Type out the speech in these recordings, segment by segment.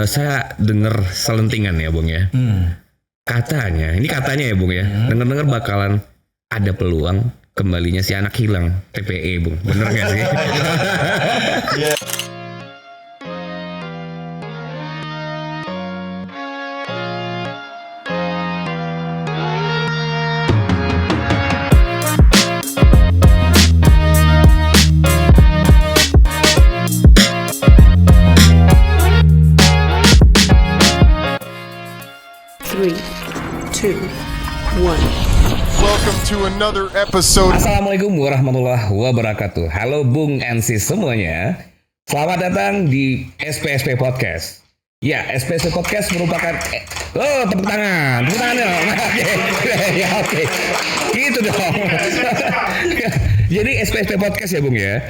Saya dengar selentingan ya Bung ya. Katanya, ini katanya ya Bung ya. Dengar-dengar bakalan ada peluang kembalinya si anak hilang TPE Bung. Bener gak sih? Welcome to another episode. Assalamualaikum warahmatullahi wabarakatuh. Halo Bung NC semuanya. Selamat datang di SPSP Podcast. Ya, SPSP Podcast merupakan tepuk tangan dong. Oke. Gitu dong. Jadi SPSP Podcast ya Bung ya.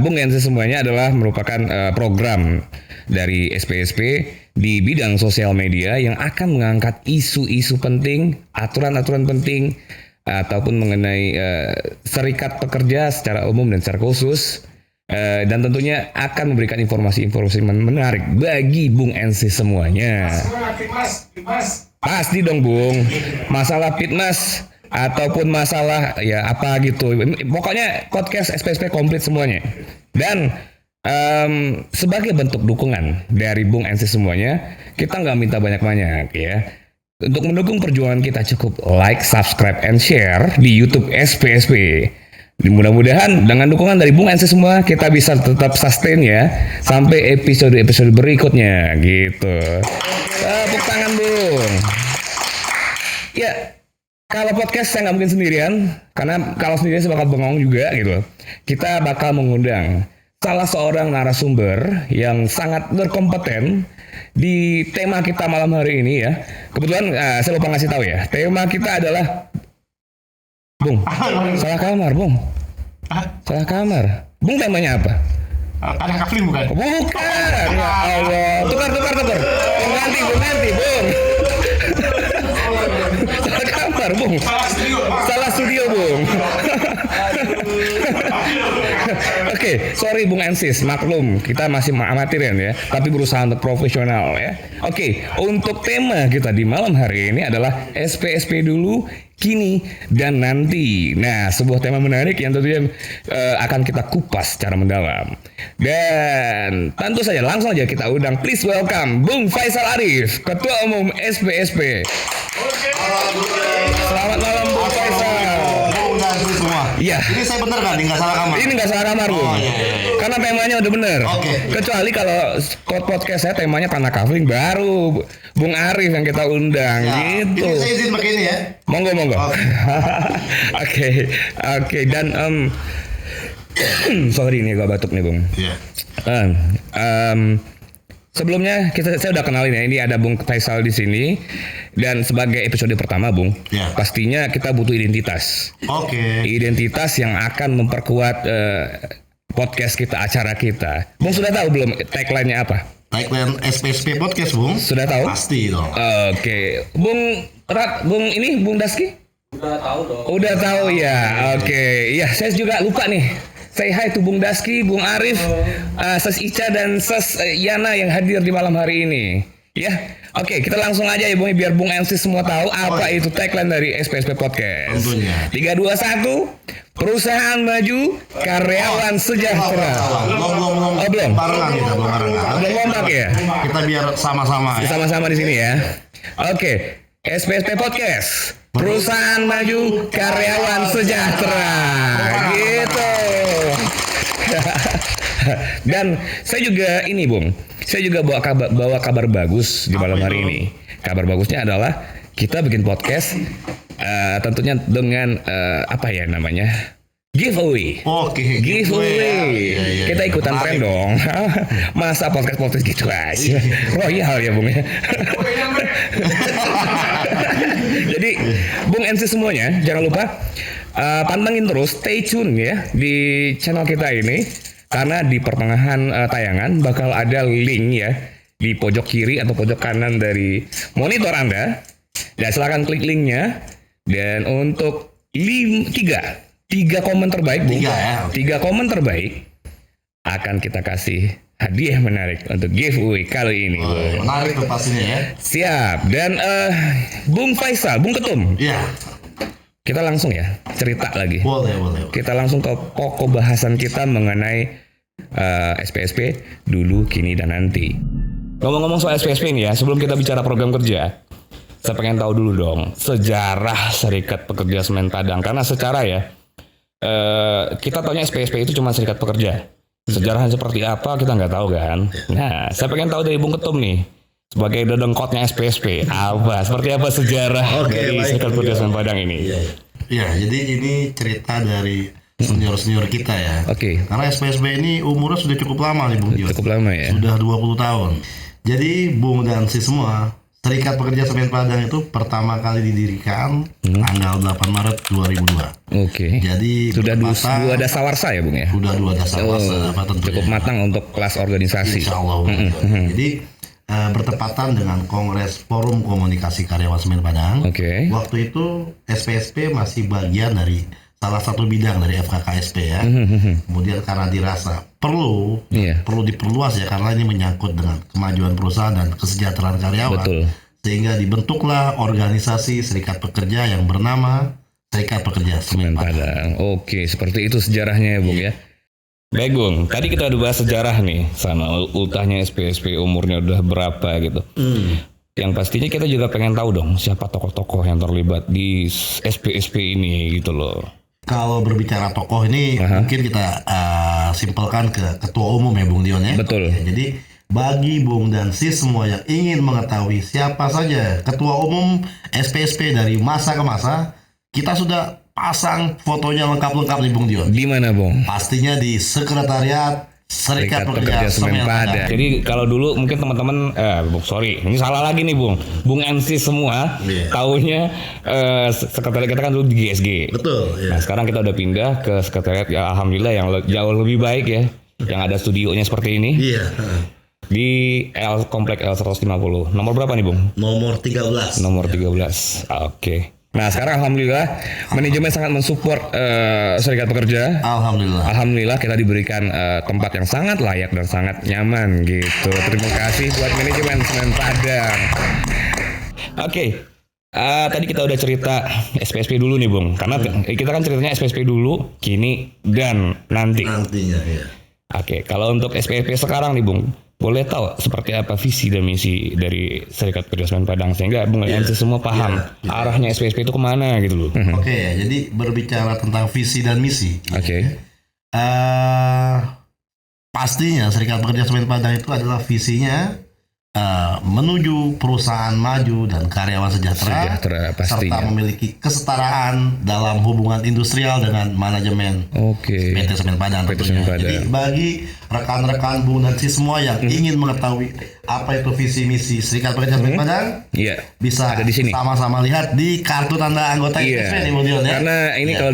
Bung NC semuanya adalah merupakan program dari SPSP di bidang sosial media yang akan mengangkat isu-isu penting, aturan-aturan penting, ataupun mengenai serikat pekerja secara umum dan secara khusus, dan tentunya akan memberikan informasi-informasi menarik bagi Bung NC semuanya. Pasti dong Bung, masalah fitness ataupun masalah ya apa gitu, pokoknya podcast SPSP komplit semuanya. Dan sebagai bentuk dukungan dari Bung NC semuanya, kita nggak minta banyak-banyak ya. Untuk mendukung perjuangan kita cukup like, subscribe, and share di YouTube SPSP. Mudah-mudahan dengan dukungan dari Bung NC semua kita bisa tetap sustain ya sampai episode-episode berikutnya gitu. Tepuk tangan Bung. Ya, kalau podcast saya nggak mungkin sendirian, karena kalau sendirian saya bakal bengong juga gitu. Kita bakal mengundang salah seorang narasumber yang sangat berkompeten di tema kita malam hari ini ya. Kebetulan saya lupa ngasih tahu ya. Tema kita adalah Bung, salah kamar Bung. Salah kamar. Bung temanya apa? Ada kafling bukan? Bukan. Ya Allah. Tukar. Bung ganti Bung. Salah kamar Bung. Salah studio Bung. Oke, sorry Bung Ensis, maklum kita masih amatiran ya, tapi berusaha untuk profesional ya. Oke, untuk tema kita di malam hari ini adalah SPSP dulu, kini, dan nanti. Nah, sebuah tema menarik yang tentunya akan kita kupas secara mendalam. Dan tentu saja langsung aja kita undang, please welcome Bung Faisal Arif, Ketua Umum SPSP. Selamat malam Bung Faisal. Iya. Ini saya bener kan? Ini nggak salah kamar? Ini nggak salah kamar Bung. Iya. Karena temanya udah bener. Oke. Kecuali kalau podcast saya temanya tanah kafling, baru Bung Arif yang kita undang gitu. Ini saya izin pakai ini ya. Monggo. Oke. Dan sorry ini agak batuk nih Bung. Iya. Sebelumnya saya udah kenalin ya, ini ada Bung Faisal di sini, dan sebagai episode pertama Bung, Ya. pastinya kita butuh identitas. Oke. Identitas yang akan memperkuat podcast kita, acara kita. Bung sudah tahu belum tagline-nya apa? Tagline SPSP Podcast Bung. Sudah tahu? Pasti dong. Oke, Bung Daski? Udah tahu ya. Oke, ya saya juga lupa nih. Say hi to Bung Daski, Bung Arif, Ses Ica dan Ses Yana yang hadir di malam hari ini. Ya, oke, kita langsung aja ya Bung, biar Bung MC semua tahu apa itu tagline dari SPSP Podcast. Tentunya. 3, 2, 1, perusahaan maju, karyawan sejahtera. Belum. Barengan kita, belum barengan. Belum kompak ya? Kita biar sama-sama ya. Sama-sama di sini ya. Oke, SPSP Podcast, perusahaan maju, karyawan sejahtera. Gitu. Dan saya juga ini Bung, saya juga bawa kabar bagus di malam hari ini. Kabar bagusnya adalah kita bikin podcast tentunya dengan apa ya namanya, giveaway. Oke. Giveaway. Iya. Kita ikutan tren dong. Masa podcast gitu aja. Royal ya Bung ya. Jadi Bung NC semuanya jangan lupa pantengin terus, stay tune ya di channel kita ini, karena di pertengahan tayangan bakal ada link ya di pojok kiri atau pojok kanan dari monitor Anda. Dan silakan klik linknya. Dan untuk tiga komen terbaik Bung, 3 ya. 3 komen terbaik akan kita kasih hadiah menarik untuk giveaway kali ini. Bung. Menarik tuh pastinya ya. Siap. Dan Bung Faisal, Bung Ketum. Iya. Kita langsung ya cerita lagi. Boleh. Kita langsung ke pokok bahasan kita mengenai SPSP dulu, kini, dan nanti. Ngomong-ngomong soal SPSP ini ya, sebelum kita bicara program kerja, saya pengen tahu dulu dong sejarah Serikat Pekerja Semen Padang. Karena secara ya, kita taunya SPSP itu cuma Serikat Pekerja. Sejarahnya seperti apa kita nggak tahu kan. Nah, saya pengen tahu dari Bung Ketum nih, sebagai dedengkotnya SPSP, seperti apa sejarah dari Serikat Pekerja Semen Padang ini? Iya, jadi ini cerita dari senior kita ya. Oke. Karena SPSP ini umurnya sudah cukup lama nih Bung Dion. Cukup lama ya. Sudah 20 tahun. Jadi Bung dan si semua, Serikat Pekerja Semen Padang itu pertama kali didirikan tanggal 8 Maret 2002. Oke. Jadi sudah dua dasawarsa ya Bung ya? Sudah 2 dasawarsa tentunya. Cukup matang untuk kelas organisasi. Insya Allah. Jadi bertepatan dengan Kongres Forum Komunikasi Karyawan Semen Padang. Oke. Waktu itu SPSP masih bagian dari salah satu bidang dari FKKSP ya. Kemudian karena dirasa perlu diperluas ya, karena ini menyangkut dengan kemajuan perusahaan dan kesejahteraan karyawan. Betul. Sehingga dibentuklah organisasi serikat pekerja yang bernama Serikat Pekerja Semen Padang. Oke, seperti itu sejarahnya ya Bung ya. Baik Bung, tadi kita udah bahas sejarah nih, sama ultahnya SPSP umurnya udah berapa gitu. Yang pastinya kita juga pengen tahu dong siapa tokoh-tokoh yang terlibat di SPSP ini gitu loh. Kalau berbicara tokoh ini mungkin kita simpelkan ke ketua umum ya Bung Dion ya. Betul. Ya, jadi bagi Bung dan Sis semua yang ingin mengetahui siapa saja ketua umum SPSP dari masa ke masa, kita sudah pasang fotonya lengkap-lengkap nih Bung Dion. Di mana Bung? Pastinya di Sekretariat Serikat Pekerja Semen Padang. Jadi kalau dulu mungkin teman-teman, Bung sorry, ini salah lagi nih Bung MC semua, taunya sekretariat kita kan dulu di GSG. Betul. Nah sekarang kita udah pindah ke sekretariat ya alhamdulillah yang jauh lebih baik ya, yang ada studionya seperti ini. Iya. Di Komplek L150. Nomor berapa nih Bung? Nomor 13. Nomor 13. Oke. Nah sekarang alhamdulillah manajemen sangat mensupport Serikat Pekerja. Alhamdulillah kita diberikan tempat yang sangat layak dan sangat nyaman gitu. Terima kasih buat manajemen Semen Padang. Oke. Tadi kita udah cerita SPSP dulu nih Bung, karena kita kan ceritanya SPSP dulu, kini dan nantinya ya. Oke, kalau untuk SPSP sekarang nih Bung, boleh tahu seperti apa visi dan misi dari Serikat Pekerja Semen Padang sehingga Bung MC semua paham arahnya SPSP itu kemana gitu loh. Oke, jadi berbicara tentang visi dan misi. Pastinya Serikat Pekerja Semen Padang itu adalah visinya menuju perusahaan maju dan karyawan sejahtera serta memiliki kesetaraan dalam hubungan industrial dengan manajemen PT Semen Padang tentunya. Jadi bagi rekan-rekan Bung dan Si semua yang ingin mengetahui apa itu visi misi Serikat Pekerja Semen Padang, bisa ada di sini. Sama-sama lihat di kartu tanda anggota SPSP nih Bung Dion ya. Karena ini kalau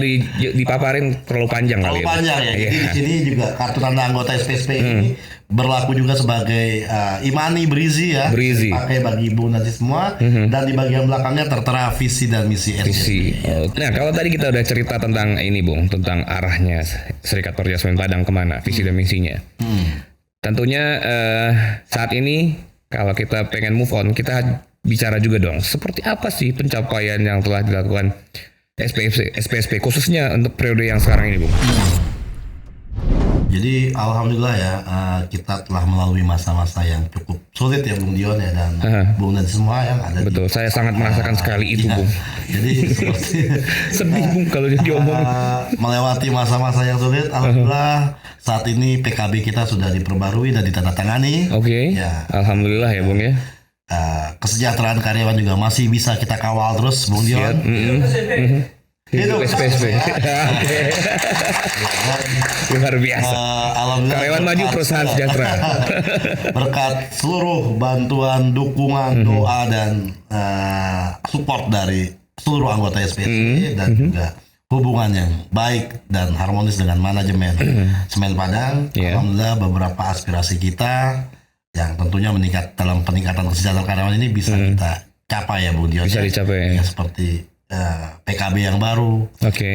dipaparin terlalu panjang kali. Terlalu panjang ya. Jadi di sini juga kartu tanda anggota SPSP ini berlaku juga sebagai imani berisi ya, dipakai bagi Bung dan Si semua, dan di bagian belakangnya tertera visi dan misi SPSP. Nah kalau tadi kita udah cerita tentang ini Bung, tentang arahnya Serikat Pekerja Semen Padang kemana, visi dan misinya. Tentunya saat ini kalau kita pengen move on, kita bicara juga dong seperti apa sih pencapaian yang telah dilakukan SPSP khususnya untuk periode yang sekarang ini Bung. Jadi alhamdulillah ya, kita telah melalui masa-masa yang cukup sulit ya Bung Dion ya, dan Bung dan semua yang ada. Betul, saya sangat merasakan sekali itu Bung. Jadi seperti sedih Bung kalau diomong. Melewati masa-masa yang sulit, alhamdulillah saat ini PKB kita sudah diperbarui dan ditandatangani. Ya. Alhamdulillah ya Bung ya. Kesejahteraan karyawan juga masih bisa kita kawal terus Bung Dion. Hidup SPSP. Luar biasa. Karyawan maju, perusahaan sejahtera. Berkat seluruh bantuan, dukungan, doa dan support dari seluruh anggota SPSP dan juga hubungan yang baik dan harmonis dengan manajemen Semen Padang. Alhamdulillah beberapa aspirasi kita yang tentunya meningkat dalam peningkatan kesejahteraan karyawan ini bisa kita capai ya Bung Dion. Bisa dicapai. Ya, seperti PKB yang baru,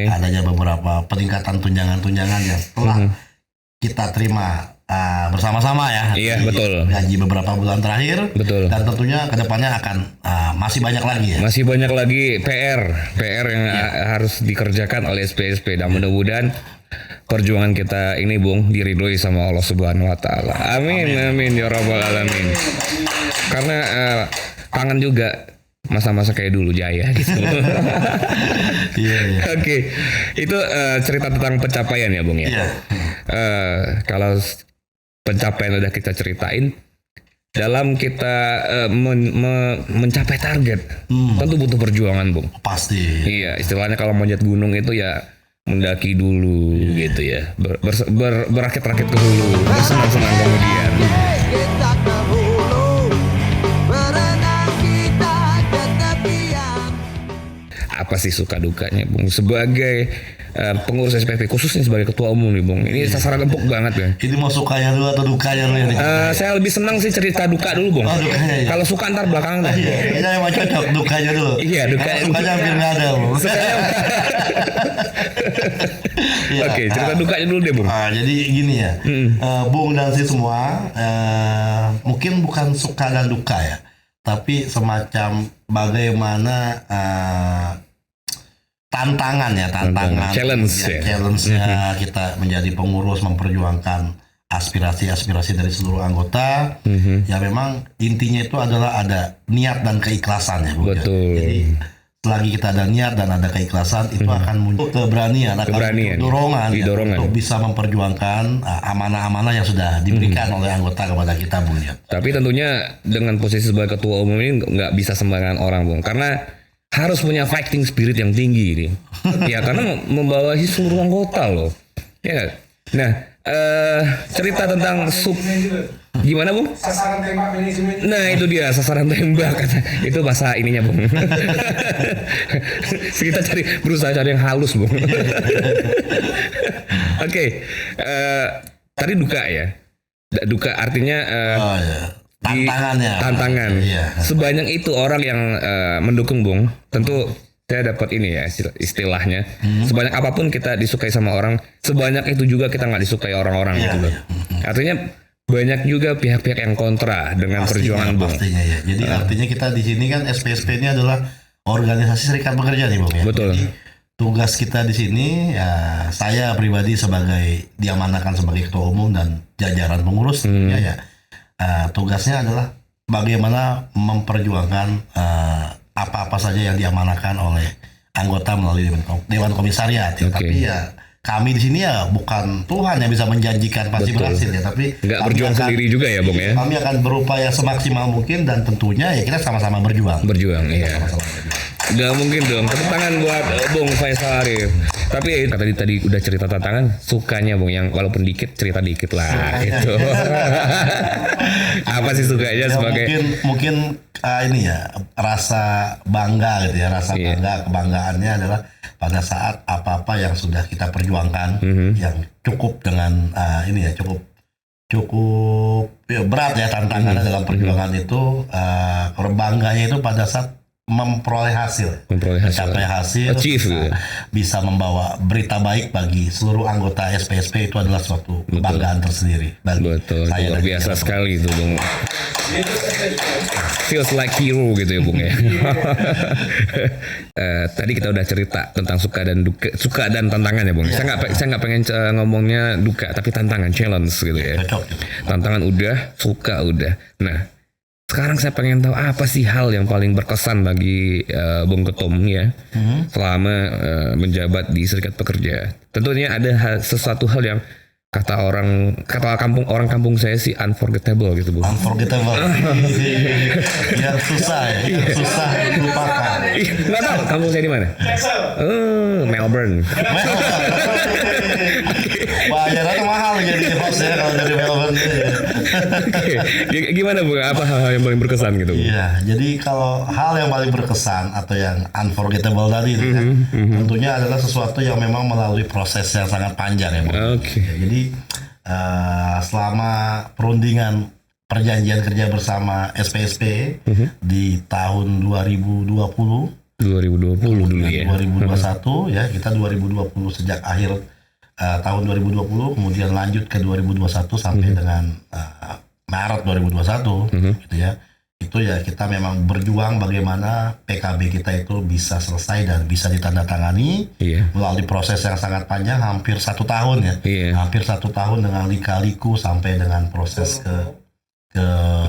adanya beberapa peningkatan tunjangan-tunjangan yang telah kita terima bersama-sama ya. Iya, betul. Gaji beberapa bulan terakhir. Betul. Dan tentunya kedepannya akan masih banyak lagi ya. Masih banyak lagi PR yang harus dikerjakan oleh SPSP, dan mudah-mudahan perjuangan kita ini Bung diridhoi sama Allah Subhanahu wa taala. Amin ya rabbal alamin. Karena kangen juga masa-masa kayak dulu Jaya gitu. Iya. Oke. Itu cerita tentang pencapaian ya Bung ya. Iya. Kalau pencapaian udah kita ceritain, dalam kita mencapai target tentu butuh perjuangan Bung. Pasti. Iya, istilahnya kalau manjat gunung itu ya mendaki dulu gitu ya, berakit-rakit ke hulu, bersenang-senang kemudian. Apa sih suka dukanya Bung sebagai pengurus SPSP, khususnya sebagai ketua umum nih Bung? Ini sasaran empuk banget ya. Ini mau sukanya dulu atau dukanya dulu ya? Saya lebih senang sih cerita duka dulu Bung. Oh, dukanya, iya. Kalau suka ntar belakangan. Iya, ini emang cocok dukanya dulu. Iya, dukanya. Sukanya hampir nggak ada Bung. Ya. Oke, cerita dukanya dulu deh Bung. Jadi gini ya, Bung dan si semua mungkin bukan suka dan duka ya, tapi semacam bagaimana tantangan challenge-nya kita menjadi pengurus, memperjuangkan aspirasi-aspirasi dari seluruh anggota. Ya memang intinya itu adalah ada niat dan keikhlasan ya Bung. Betul. Jadi selagi kita ada niat dan ada keikhlasan, itu akan muncul keberanian, dorongan untuk bisa memperjuangkan amanah-amanah yang sudah diberikan oleh anggota kepada kita Bung ya. Tapi tentunya dengan posisi sebagai ketua umum ini nggak bisa sembarangan orang Bung, karena harus punya fighting spirit yang tinggi nih. Ya karena membawahi seluruh anggota loh. Ya. Nah, cerita tentang gimana Bung? Sasaran tembak manajemen. Nah itu dia sasaran tembak. Itu bahasa ininya Bung. Kita berusaha cari yang halus Bung. Oke. Tadi duka ya. Duka artinya tantangan. Iya. Sebanyak itu orang yang mendukung Bung. Tentu saya dapat ini ya istilahnya. Sebanyak apapun kita disukai sama orang, sebanyak itu juga kita nggak disukai orang-orang gitu loh. Artinya banyak juga pihak-pihak yang kontra dengan perjuangan Bung. Pastinya ya. Jadi artinya kita di sini kan SPSP ini adalah organisasi serikat pekerja nih Bung ya. Betul. Jadi, tugas kita di sini ya, saya pribadi sebagai diamanahkan sebagai ketua umum dan jajaran pengurus ya. Tugasnya adalah bagaimana memperjuangkan apa-apa saja yang diamanahkan oleh anggota melalui Dewan Komisariat. Ya. Tapi ya kami di sini ya bukan Tuhan yang bisa menjanjikan pasti berhasil ya, tapi nggak berjuang sendiri juga ya Bung ya. Kami akan berupaya semaksimal mungkin dan tentunya ya kita sama-sama berjuang. Iya. Gak mungkin dong. Tepuk tangan buat Bung Faisal Arif. Tapi tadi udah cerita tantangan, sukanya Bung yang walaupun dikit cerita dikit lah gitu. Apa sih sukanya ya, sebagai mungkin ini ya rasa bangga gitu ya, kebanggaannya adalah pada saat apa-apa yang sudah kita perjuangkan yang cukup dengan ini ya cukup berat ya tantangannya dalam perjuangan itu, bangganya itu pada saat memperoleh hasil, mencapai hasil, bisa membawa berita baik bagi seluruh anggota SPSP, itu adalah suatu kebanggaan tersendiri. Betul, luar biasa sekali itu Bung. Feels like hero gitu ya Bung ya. Tadi kita udah cerita tentang suka dan tantangan ya Bung. Saya nggak pengen ngomongnya duka, tapi tantangan, challenge gitu ya. Tantangan udah, suka udah. Nah, sekarang saya pengen tahu apa sih hal yang paling berkesan bagi Bung Ketum ya selama menjabat di Serikat Pekerja. Tentunya ada sesuatu hal yang kata orang kampung saya sih unforgettable gitu Bung. Unforgettable. Yang susah dilupakan. Nggak tahu kampung saya di mana? Melbourne. Bayarannya mahal jadi host ya kalau dari Melbourne. Gimana Bung? Apa hal yang paling berkesan gitu? Iya, jadi kalau hal yang paling berkesan atau yang unforgettable tadi itu tentunya adalah sesuatu yang memang melalui proses yang sangat panjang ya Bung. Oke. Jadi selama perundingan perjanjian kerja bersama SPSP di tahun 2020 dulu ya. 2021 ya, kita 2020 sejak akhir tahun 2020, kemudian lanjut ke 2021 sampai dengan Maret 2021 gitu ya. Itu ya kita memang berjuang bagaimana PKB kita itu bisa selesai dan bisa ditandatangani melalui proses yang sangat panjang, hampir 1 tahun ya. Hampir 1 tahun dengan lika-liku sampai dengan proses ke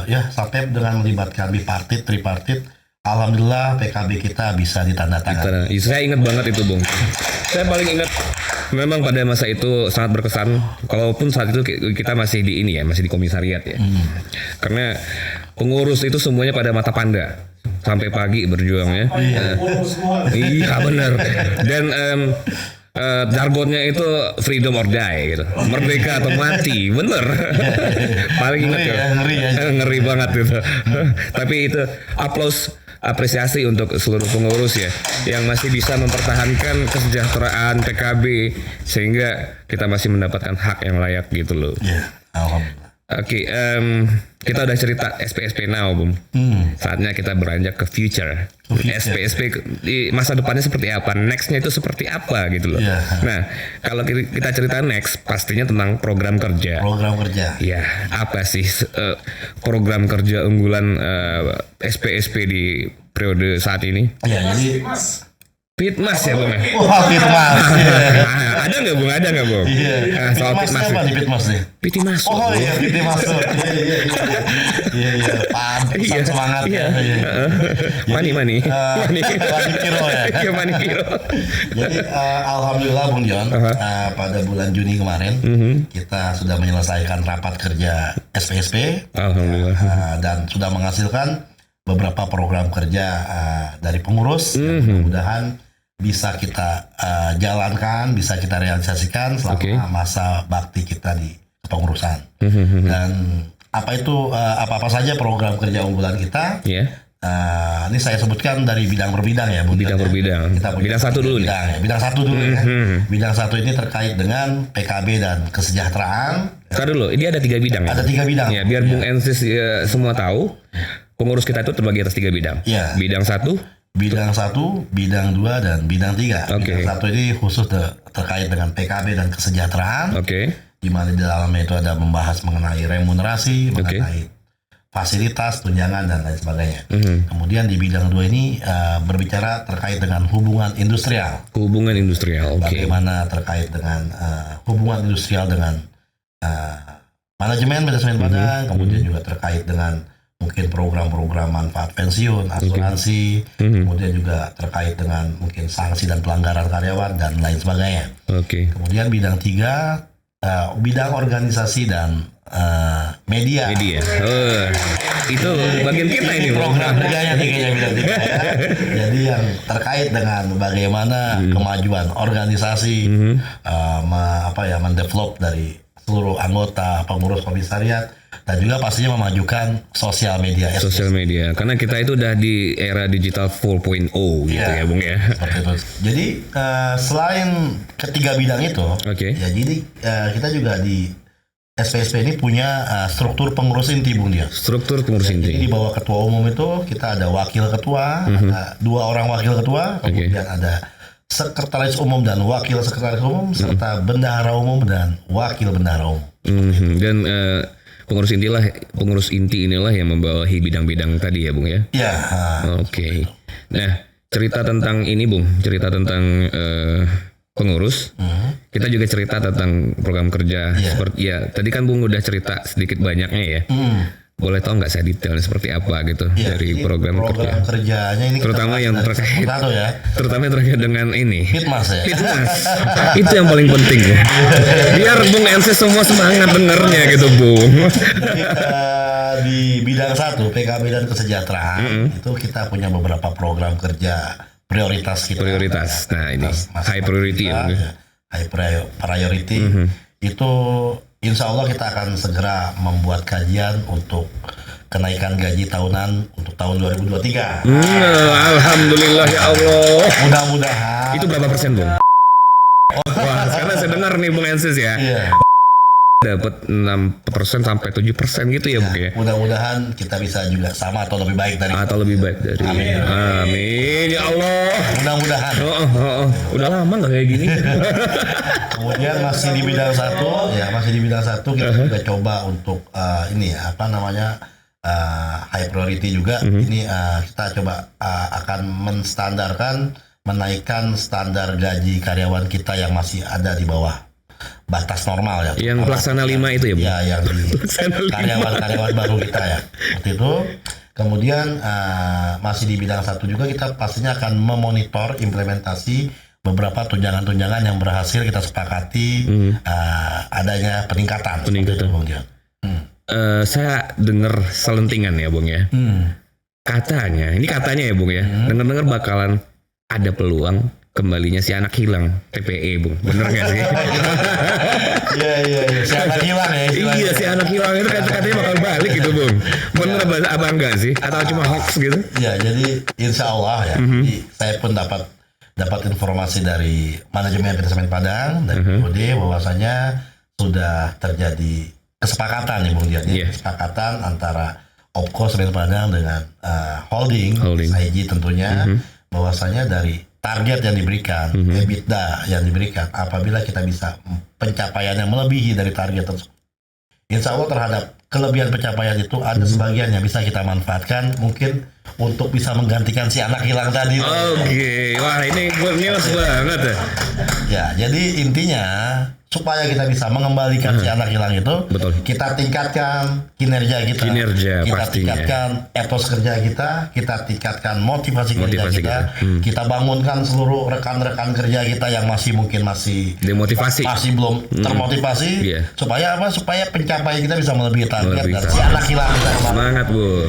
ya sampai dengan melibatkan bipartit, tripartit. Alhamdulillah PKB kita bisa ditandatangani. Saya ingat banget itu, Bung. Saya paling ingat memang pada masa itu sangat berkesan. Kalaupun saat itu kita masih di ini ya, masih di komisariat ya. Karena pengurus itu semuanya pada mata panda sampai pagi berjuang ya. Iya benar. Dan jargonnya itu freedom or die gitu, merdeka atau mati, bener. Paling ingat ya, ngeri banget gitu. Tapi itu apresiasi untuk seluruh pengurus ya, yang masih bisa mempertahankan kesejahteraan PKB sehingga kita masih mendapatkan hak yang layak gitu loh. Alhamdulillah. Oke, kita udah cerita SPSP now, Bung. Saatnya kita beranjak ke future. SPSP di masa depannya seperti apa? Nextnya itu seperti apa gitu loh. Nah, kalau kita cerita next, pastinya tentang program kerja. Program kerja. Ya, apa sih program kerja unggulan SPSP di periode saat ini? Ya, jadi Fitmas ya, Bung? Wah, Fitmas. Ada nggak, Bung? Ada nggak, Bung? Soal Fitmas apa nih Fitmas nih? Fitmas. Oh iya, Fitmas. Iya. Pantesan semangat ya. Mani Kiro ya. Iya, Mani Kiro. Jadi alhamdulillah Bung John, pada bulan Juni kemarin kita sudah menyelesaikan rapat kerja SPSP. Alhamdulillah. Dan sudah menghasilkan beberapa program kerja dari pengurus. Mudah-mudahan bisa kita jalankan, bisa kita realisasikan selama masa bakti kita di kepengurusan. Dan apa saja program kerja unggulan kita? Ini saya sebutkan dari bidang per bidang ya, bidang per bidang. Kita bidang satu dulu nih. Bidang satu dulu ya. Bidang satu ini terkait dengan PKB dan kesejahteraan. Ntar dulu, ini ada 3 bidang. Ada 3 bidang. Ya, biar Bung Ensis semua tahu. Pengurus kita itu terbagi atas 3 bidang. Bidang 1. Bidang 1, bidang 2, dan bidang 3. Bidang 1 ini khusus terkait dengan PKB dan kesejahteraan. Di mana di dalamnya itu ada membahas mengenai remunerasi, mengenai fasilitas, tunjangan, dan lain sebagainya. Kemudian di bidang 2 ini berbicara terkait dengan hubungan industrial. Hubungan industrial, Bagaimana terkait dengan hubungan industrial dengan manajemen badan, kemudian juga terkait dengan mungkin program-program manfaat pensiun, asuransi, kemudian juga terkait dengan mungkin sanksi dan pelanggaran karyawan dan lain sebagainya. Kemudian bidang 3, bidang organisasi dan media. Itu bagian kita ini program kerjanya bidang 3 ya. Jadi yang terkait dengan bagaimana kemajuan organisasi, mendevelop dari seluruh anggota pengurus komisariat. Dan juga pastinya memajukan sosial media. Sosial media, karena kita itu udah di era digital 4.0 gitu ya, Bung ya. Seperti itu. Jadi selain ketiga bidang itu, ya jadi kita juga di SPSP ini punya struktur pengurus inti, Bung Dia. Struktur pengurus inti. Jadi di bawah ketua umum itu kita ada wakil ketua, ada 2 orang wakil ketua, kemudian ada sekretaris umum dan wakil sekretaris umum, serta bendahara umum dan wakil bendahara umum. Dan pengurus inti inilah yang membawahi bidang-bidang tadi ya, Bung ya. Iya. Nah, cerita tentang ini, Bung, cerita tentang pengurus. Kita juga cerita tentang program kerja. Seperti tadi kan Bung udah cerita sedikit banyaknya ya. Boleh tahu nggak saya detailnya seperti apa gitu dari program kerjanya ini, terutama yang terkait terutama yang terkait dengan ini Fitmas ya. Itu yang paling penting ya, biar Bung Ensis semua semangat dengernya gitu, Bung. Di bidang 1 PKB dan kesejahteraan itu kita punya beberapa program kerja prioritas kita. Nah ini high priority high priority itu insya Allah kita akan segera membuat kajian untuk kenaikan gaji tahunan untuk tahun 2023. Alhamdulillah ya Allah. Mudah-mudahan. Itu berapa persen, Bung? Wah, sekarang saya dengar nih Bung Ensis ya. dapat 6% sampai 7% gitu ya, Bung ya. Mudah-mudahan kita bisa juga sama atau lebih baik dari. Amin ya Allah. Mudah-mudahan. Udah lama nggak kayak gini. Kemudian masih di bidang satu kita juga coba untuk high priority juga. Ini kita coba akan menaikkan standar gaji karyawan kita yang masih ada di bawah batas normal ya. Yang pelaksana 5 itu ya, Bu? Ya, yang karyawan baru kita ya. Seperti itu. Kemudian masih di bidang satu juga kita pastinya akan memonitor implementasi beberapa tunjangan-tunjangan yang berhasil kita sepakati adanya peningkatan. Saya dengar selentingan ya, Bung ya. Katanya ya, Bung ya. Dengar-dengar bakalan ada peluang kembalinya si anak hilang TPE, Bung. Bener nggak sih? Iya. Si anak hilang ya. Iya, si anak hilang itu katanya bakal balik gitu, Bung. Bener apa enggak sih? Atau cuma hoax gitu? Ya, jadi insya Allah ya. Jadi saya pun dapat informasi dari manajemen PT Semen Padang dari BOD bahwasanya sudah terjadi kesepakatan nih, Bung Dian. Kesepakatan antara Opco Semen Padang dengan holding. SIG tentunya bahwasanya dari target yang diberikan, EBITDA yang diberikan, apabila kita bisa pencapaian yang melebihi dari target tersebut, insya Allah terhadap kelebihan pencapaian itu ada sebagian yang bisa kita manfaatkan mungkin untuk bisa menggantikan si anak hilang tadi. Oke, wah ini good news banget ya. Ya, jadi intinya supaya kita bisa mengembalikan si anak hilang itu, betul. Kita tingkatkan kinerja kita, kita pastinya. Tingkatkan etos kerja kita tingkatkan motivasi kerja kita, kita bangunkan seluruh rekan-rekan kerja kita yang masih demotivasi, masih belum termotivasi, supaya apa? Supaya pencapaian kita bisa melebihi target dan si anak hilang kita. Semangat, Bu.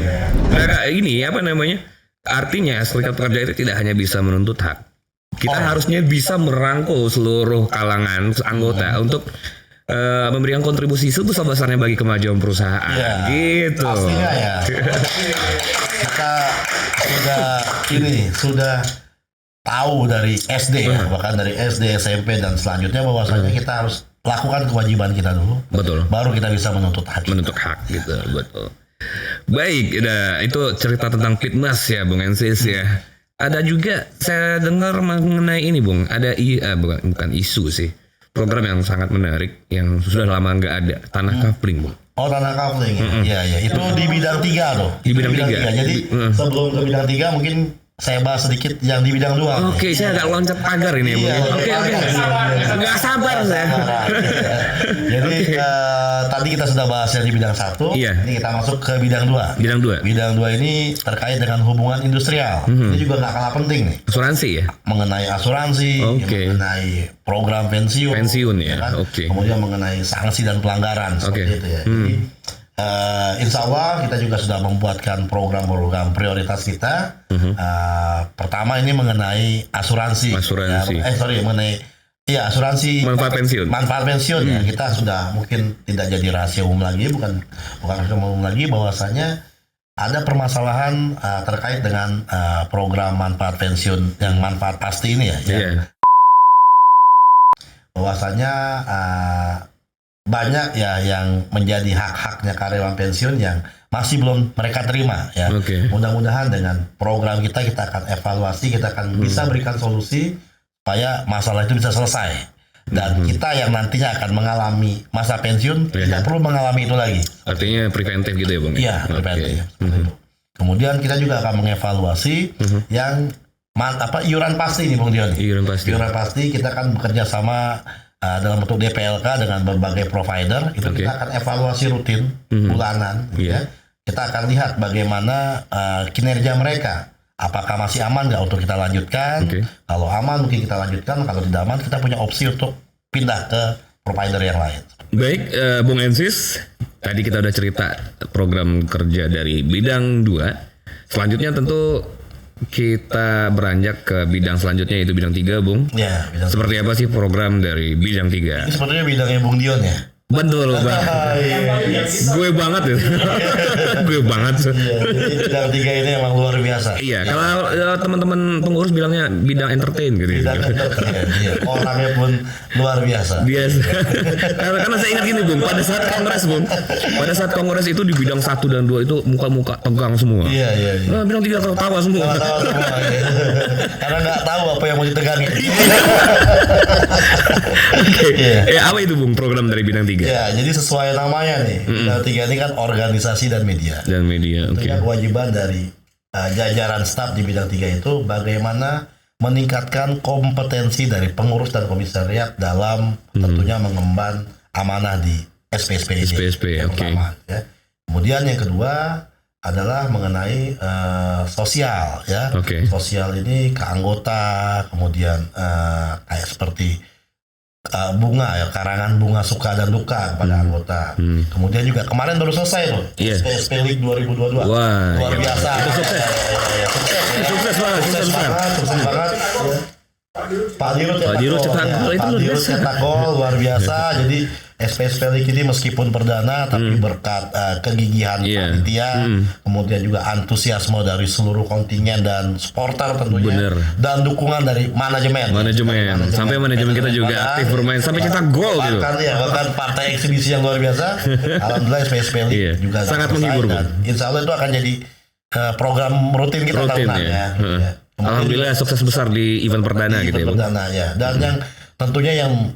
Nah, ini apa namanya? Artinya serikat pekerja itu tidak hanya bisa menuntut hak. Kita harusnya bisa merangkul seluruh kalangan anggota untuk memberikan kontribusi sebesar-besarnya bagi kemajuan perusahaan. Gitu. Pastinya ya. Kita sudah tahu dari SD bahkan dari SD, SMP dan selanjutnya bahwasanya kita harus lakukan kewajiban kita dulu. Betul. Baru kita bisa menuntut hak. Gitu, betul. Baik, itu cerita tentang Fitmas ya, Bung Ensis ya. Ada juga saya dengar mengenai ini, Bung. Ada bukan isu sih. Program yang sangat menarik yang sudah lama nggak ada, tanah kapling, Bung. Oh, tanah kapling. Iya. Itu di bidang 3 loh. Di bidang 3. Jadi sebelum ke bidang 3 mungkin saya bahas sedikit yang di bidang 2. Oke, saya agak loncat pagar ini, Bung. Oke. Nggak sabar saya. Jadi tadi kita sudah bahas yang di bidang 1. Ini kita masuk ke bidang 2. Bidang 2 ini terkait dengan hubungan industrial. Ini juga nggak kalah penting nih. Asuransi ya? Mengenai asuransi, mengenai program pensiun ya. Kan? Kemudian mengenai sanksi dan pelanggaran seperti itu ya. Jadi, insya Allah kita juga sudah membuatkan program-program prioritas kita. Pertama ini mengenai asuransi. Mengenai asuransi manfaat pensiun ya. Kita sudah mungkin tidak jadi rahasia umum lagi, bukan rahasia umum lagi bahwasanya ada permasalahan terkait dengan program manfaat pensiun yang manfaat pasti ini ya. Bahwasanya banyak ya yang menjadi hak-haknya karyawan pensiun yang masih belum mereka terima ya. Mudah-mudahan dengan program kita akan evaluasi, kita akan bisa berikan solusi supaya masalah itu bisa selesai dan kita yang nantinya akan mengalami masa pensiun tidak perlu mengalami itu lagi. Artinya preventif gitu ya, Bung? Iya, preventif. Kemudian kita juga akan mengevaluasi yang iuran pasti nih, Bung Dion. Iuran pasti kita akan bekerja sama dalam bentuk DPLK dengan berbagai provider. Itu kita akan evaluasi rutin bulanan. Ya. Kita akan lihat bagaimana kinerja mereka. Apakah masih aman nggak untuk kita lanjutkan? Kalau aman mungkin kita lanjutkan. Kalau tidak aman kita punya opsi untuk pindah ke provider yang lain. Baik, Bung Ensis. Tadi kita udah cerita program kerja dari bidang 2. Selanjutnya tentu kita beranjak ke bidang selanjutnya, yaitu bidang 3, Bung. Ya, seperti apa sih program dari bidang 3? Ini sebenarnya bidangnya Bung Dion ya? Betul banget. Gue banget ya. Gue banget. Iya, jadi bidang 3 ini emang luar biasa. Iya, kalau teman-teman pengurus bilangnya bidang entertain gitu. Bidang entertain, iya. Orangnya pun luar biasa. Biasa. Karena saya ingat gini Bung, pada saat kongres itu di bidang 1 dan 2 itu muka-muka tegang semua. Iya. Nah, bidang 3 tertawa semua. Tahu semua. Iya. Karena nggak tahu apa yang mau ditegangin. Oke. Apa itu Bung program dari bidang 3? Ya, jadi sesuai namanya nih. Bidang 3 ini kan organisasi dan media. Dan media, oke. Tentunya kewajiban dari jajaran staf di bidang 3 itu bagaimana meningkatkan kompetensi dari pengurus dan komisariat dalam tentunya mengemban amanah di SPSP ini. SPSP, oke. Ya. Kemudian yang kedua adalah mengenai sosial ya. Oke. Sosial ini ke anggota, kemudian kayak seperti bunga ya, karangan bunga suka dan duka kepada anggota. Kemudian juga kemarin baru selesai loh, SPSP League 2022. Wah, luar biasa. Itu sukses. Sukses banget. Pak Dirut cetak gol itu luar biasa. Cetak gol luar biasa. Jadi SPSP League ini meskipun perdana tapi berkat kegigihan panitia, kemudian juga antusiasme dari seluruh kontingen dan supporter tentunya, dan dukungan dari manajemen. Sampai manajemen kita juga aktif bermain sampai cetak gol gitu. Bahkan partai eksibisi yang luar biasa. Alhamdulillah SPSP League juga sangat menghibur. Insya Allah itu akan jadi program rutin kita tahunan ya. Alhamdulillah sukses besar di event perdana gitu ya. Perdana ya. Dan yang tentunya yang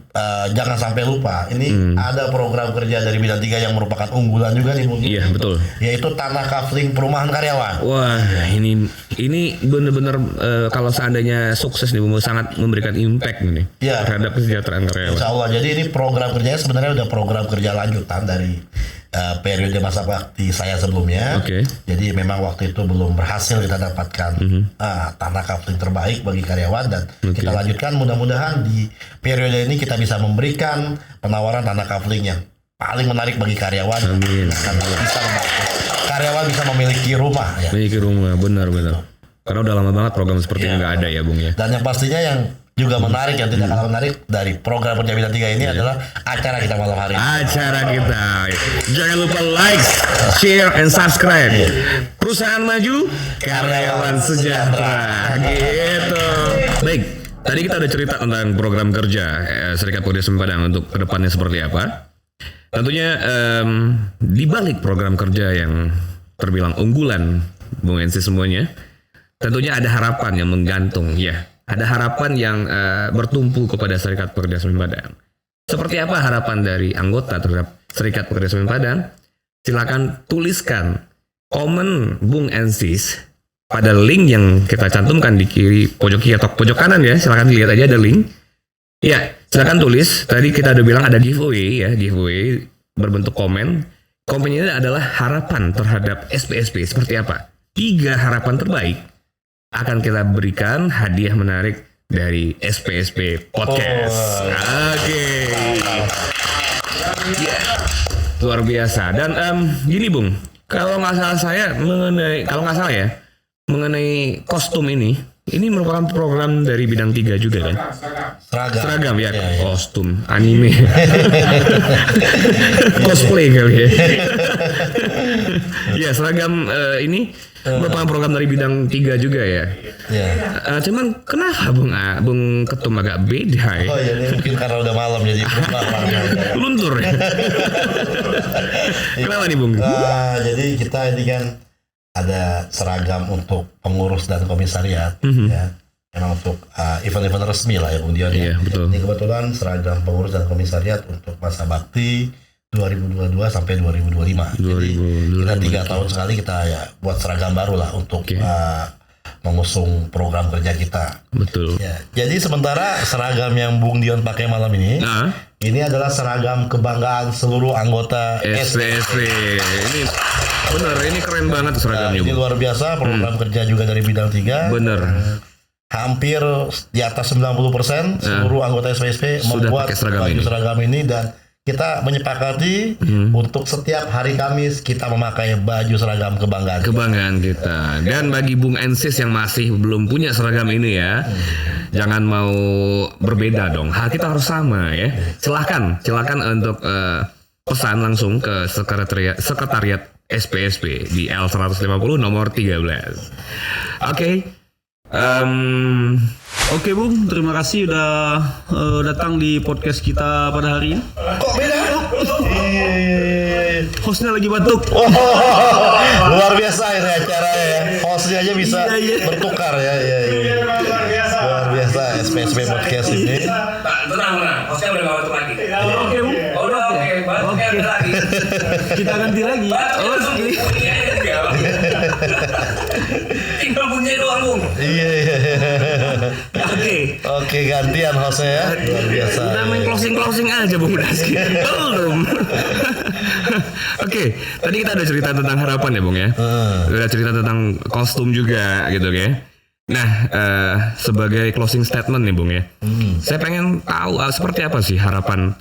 jangan sampai lupa, ini ada program kerja dari bidang 3 yang merupakan unggulan juga nih Bung. Iya betul. Yaitu tanah kafling perumahan karyawan. Wah ini benar-benar kalau seandainya sukses nih Bung, sangat memberikan impact nih terhadap kesejahteraan karyawan. Insya Allah. Jadi ini program kerjanya sebenarnya udah program kerja lanjutan dari periode masa bakti saya sebelumnya. Jadi memang waktu itu belum berhasil kita dapatkan tanah kafling terbaik bagi karyawan, dan kita lanjutkan, mudah-mudahan di periode ini kita bisa memberikan penawaran tanah kafling yang paling menarik bagi karyawan. Amin. Bisa membantu karyawan bisa memiliki rumah ya. Memiliki rumah, benar. Karena udah lama banget program seperti ini nggak ada ya Bung ya. Dan yang pastinya yang juga menarik, yang tidak kalah menarik dari program kerja bidang 3 ini adalah acara kita malam hari ini. Acara kita. Jangan lupa like, share, and subscribe. Perusahaan maju, karyawan sejahtera. Gitu. Baik, tadi kita udah cerita tentang program kerja Serikat Pekerja Semen Padang untuk kedepannya seperti apa. Tentunya di balik program kerja yang terbilang unggulan Bung Ensis semuanya, tentunya ada harapan yang menggantung ya. Ada harapan yang bertumpu kepada Serikat Pekerja Semen Padang. Seperti apa harapan dari anggota terhadap Serikat Pekerja Semen Padang? Silakan tuliskan komen Bung Ensis pada link yang kita cantumkan di kiri pojok kiri atau pojok kanan ya. Silakan lihat aja ada link. Ya, silakan tulis. Tadi kita udah bilang ada giveaway ya, giveaway berbentuk komen. Komennya adalah harapan terhadap SPSP seperti apa? 3 harapan terbaik akan kita berikan hadiah menarik dari SPSP Podcast. Oke. Luar biasa. Dan gini Bung, kalau nggak salah mengenai kostum ini merupakan program dari bidang 3 juga kan? Seragam ya. Kostum anime. Cosplay kali ya. Ya, seragam ini merupakan program dari bidang 3 juga ya. Cuman kenapa Bung Ketum agak beda ya? Oh ya, mungkin karena udah malam jadi luntur ya. Kenapa nih Bung? Jadi kita ini kan ada seragam untuk pengurus dan komisariat ya. Memang untuk event-event resmi lah ya Bung Dion. Iya, betul. Ini kebetulan seragam pengurus dan komisariat untuk masa bakti 2022 sampai 2025. Jadi kita 3 tahun sekali kita ya buat seragam baru lah untuk mengusung program kerja kita. Betul. Ya, jadi sementara seragam yang Bung Dion pakai malam ini, ini adalah seragam kebanggaan seluruh anggota SPSP. Ini benar, ini keren banget seragamnya. Ini luar biasa, program kerja juga dari bidang 3. Bener. Hampir di atas 90% seluruh anggota SPSP sudah membuat baju seragam ini, dan kita menyepakati untuk setiap hari Kamis kita memakai baju seragam kebanggaan kita. Dan bagi Bung Ensis yang masih belum punya seragam ini ya, jangan mau berbeda dong. Kita harus sama ya. Silakan untuk pesan langsung ke sekretariat SPSP di L150 nomor 13. Oke Bung, terima kasih udah datang di podcast kita pada hari ini. Kok beda? Hostnya lagi batuk. Luar biasa ini acaranya ya. Hostnya aja bisa bertukar ya. Luar biasa SPSP podcast ini. Tenang. Hostnya udah gak batuk lagi. Oke Bung. Oke. Kita ganti lagi. Tinggal punya doang, Bung. Iya. Oke, gantian hostnya ya. Luar biasa. Udah main closing aja Bung Daski. Belum. Oke, tadi kita udah cerita tentang harapan ya Bung ya. Udah cerita tentang kostum juga gitu ya. Nah, sebagai closing statement nih Bung ya. Saya pengen tahu seperti apa sih harapan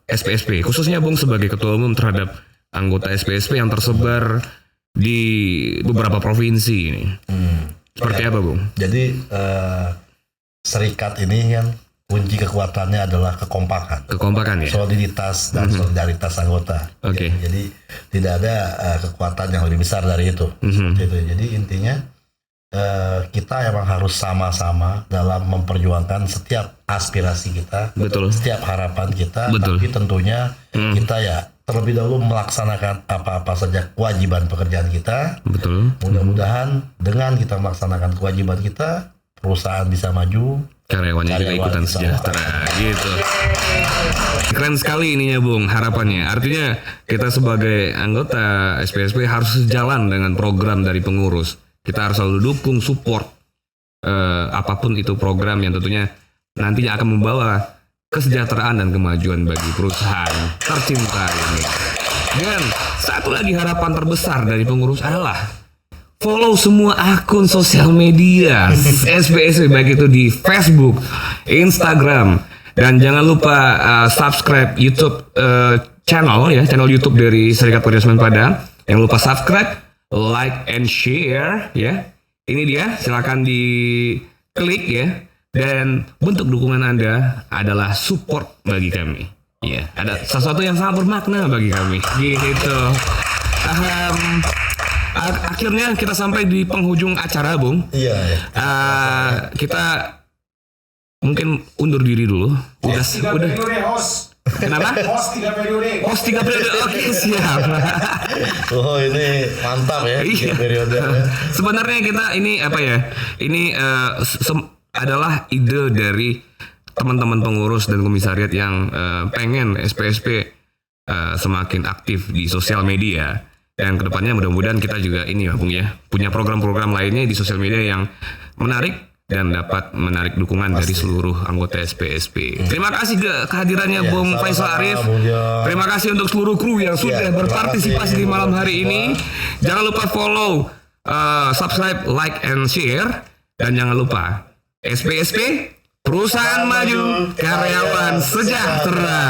SPSP, khususnya Bung sebagai ketua umum terhadap anggota SPSP yang tersebar di beberapa provinsi ini. Seperti apa Bung? Jadi serikat ini kan kunci kekuatannya adalah kekompakan. Kekompakan ya. Soliditas dan solidaritas anggota. Oke. Jadi tidak ada kekuatan yang lebih besar dari itu. Seperti itu. Jadi intinya kita emang harus sama-sama dalam memperjuangkan setiap aspirasi kita, Betul. setiap harapan kita. Betul. Tapi tentunya kita ya terlebih dahulu melaksanakan apa-apa saja kewajiban pekerjaan kita. Betul. Mudah-mudahan dengan kita melaksanakan kewajiban kita, perusahaan bisa maju, Karyawannya juga ikutan bisa sejahtera gitu. Keren sekali ininya Bung, harapannya. Artinya kita sebagai anggota SPSP harus sejalan dengan program dari pengurus. Kita harus selalu dukung, support apapun itu program yang tentunya nantinya akan membawa kesejahteraan dan kemajuan bagi perusahaan tercinta ini. Dan satu lagi harapan terbesar dari pengurus adalah follow semua akun sosial media SPSP, baik itu di Facebook, Instagram, dan jangan lupa subscribe YouTube channel YouTube dari Serikat Pekerja Semen Padang. Jangan lupa subscribe, like and share ya. Ini dia, silakan diklik ya. Dan bentuk dukungan Anda adalah support bagi kami. Ya, ada sesuatu yang sangat bermakna bagi kami. Gitu. Akhirnya kita sampai di penghujung acara, Bung. Iya. Kita mungkin undur diri dulu. Udah. Kenapa? Host 3 periode. Oke, siap. Oh, ini mantap ya, 3 periode. Sebenarnya kita ini apa ya? Ini adalah ide dari teman-teman pengurus dan komisariat yang pengen SPSP semakin aktif di sosial media. Dan kedepannya mudah-mudahan kita juga ini ya Bung ya, punya program-program lainnya di sosial media yang menarik dan dapat menarik dukungan dari seluruh anggota SPSP. Terima kasih kehadirannya Bung Faisal Arif. Terima kasih untuk seluruh kru yang sudah berpartisipasi di malam hari ini. Jangan lupa follow, subscribe, like, and share. Dan jangan lupa SPSP, perusahaan maju, karyawan sejahtera.